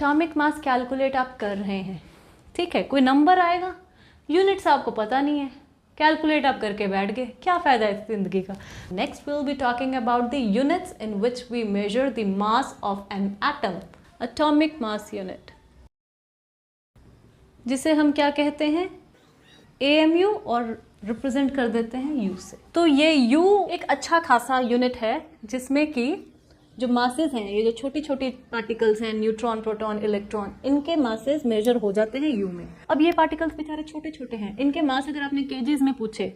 Atomic mass calculate आप कर रहे हैं, ठीक है, कोई नंबर आएगा, यूनिट्स आपको पता नहीं है, कैलकुलेट आप करके बैठ गए, क्या फ़ायदा है इस ज़िंदगी का। Next will be talking about the units in which we measure the mass of an atom, atomic mass unit, जिसे हम क्या कहते हैं, AMU, और रिप्रेजेंट कर देते हैं U से। तो ये U एक अच्छा खासा यूनिट है जिसमें कि जो मासेस हैं, ये जो छोटी छोटी पार्टिकल्स हैं, न्यूट्रॉन, प्रोटॉन, इलेक्ट्रॉन, इनके मासेस मेजर हो जाते हैं U में। अब ये पार्टिकल्स बेचारे छोटे छोटे हैं, इनके मास अगर आपने केजीज में पूछे,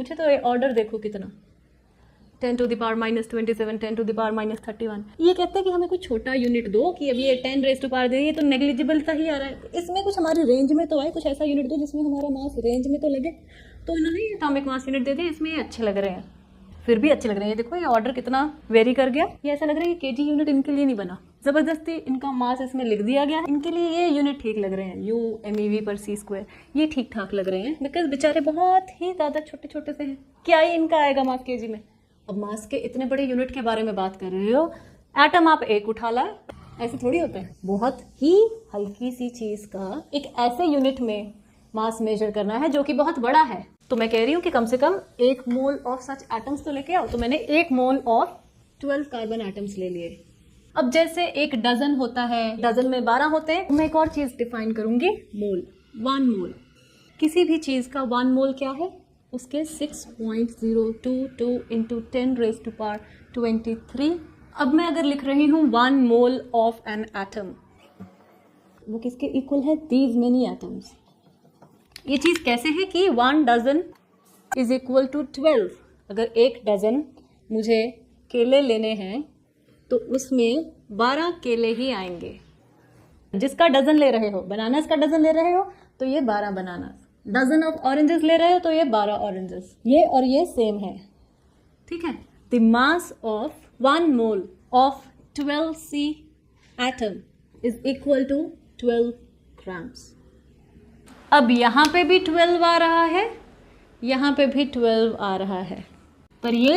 तो ये ऑर्डर देखो कितना, 10 to the power -27, 10 to the power -31। ये कहते हैं कि हमें कुछ छोटा यूनिट दो, कि अभी ये 10 raised to power दे, ये तो नेग्लिजिबल सा ही आ रहा है, इसमें कुछ हमारी रेंज में तो आए, कुछ ऐसा यूनिट दो जिसमें हमारा मास रेंज में तो लगे। तो इन्होंने एटॉमिक मास यूनिट दे दिए, इसमें ये अच्छे लग रहे हैं, फिर भी अच्छे लग रहे हैं। देखो ये ऑर्डर कितना वेरी कर गया, ये ऐसा लग रहा है कि केजी यूनिट इनके लिए नहीं बना, जबरदस्ती इनका मास इसमें लिख दिया गया, इनके लिए ये यूनिट ठीक लग रहे हैं, U/MeV/c², ये ठीक ठाक लग रहे हैं, बिकॉज बेचारे बहुत ही ज़्यादा छोटे छोटे से हैं, क्या ही इनका आएगा मास केजी में। अब मास के इतने बड़े यूनिट के बारे में बात कर रहे हो, एटम आप एक उठा लाए, ऐसे थोड़ी होता है, बहुत ही हल्की सी चीज़ का एक ऐसे यूनिट में मास मेजर करना है जो कि बहुत बड़ा है। तो मैं कह रही हूँ कि कम से कम 1 मोल ऑफ सच एटम्स तो लेके आओ, तो मैंने 1 मोल ऑफ 12 कार्बन एटम्स ले लिए। अब जैसे एक डजन होता है, डजन में 12 होते हैं, मैं एक और चीज़ डिफाइन करूँगी, मोल, 1 मोल। किसी भी चीज़ का 1 मोल क्या है, उसके 6.022 × 10 raised to power 23। अब मैं अगर लिख रही हूँ 1 मोल ऑफ एन एटम, वो किसके इक्वल है, दीज मेनी एटम्स। ये चीज़ कैसे है कि 1 डजन इज इक्वल टू 12। अगर 1 डजन मुझे केले लेने हैं तो उसमें 12 केले ही आएंगे। जिसका डजन ले रहे हो, बनानास का डजन ले रहे हो तो ये 12 बनानास, डजन ऑफ ऑरेंजेस ले रहे हो तो ये 12 ऑरेंजेस, ये और ये सेम है, ठीक है। The mass of 1 mole of 12C atom is equal to 12 grams. अब यहाँ पे भी 12 आ रहा है, यहाँ पे भी 12 आ रहा है, पर ये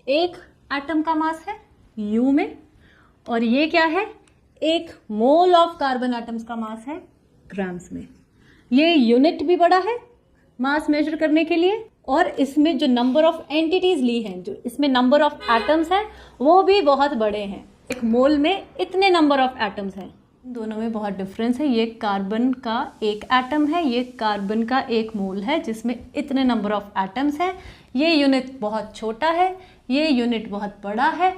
एक एटम का मास है U में, और ये क्या है, 1 मोल ऑफ कार्बन एटम्स का मास है ग्राम्स में। ये यूनिट भी बड़ा है मास मेजर करने के लिए, और इसमें जो नंबर ऑफ एंटिटीज ली हैं, जो इसमें नंबर ऑफ एटम्स हैं, वो भी बहुत बड़े हैं। 1 मोल में इतने नंबर ऑफ एटम्स हैं, दोनों में बहुत डिफरेंस है। ये कार्बन का 1 एटम है, ये कार्बन का 1 मोल है जिसमें इतने नंबर ऑफ एटम्स हैं। ये यूनिट बहुत छोटा है, ये यूनिट बहुत बड़ा है।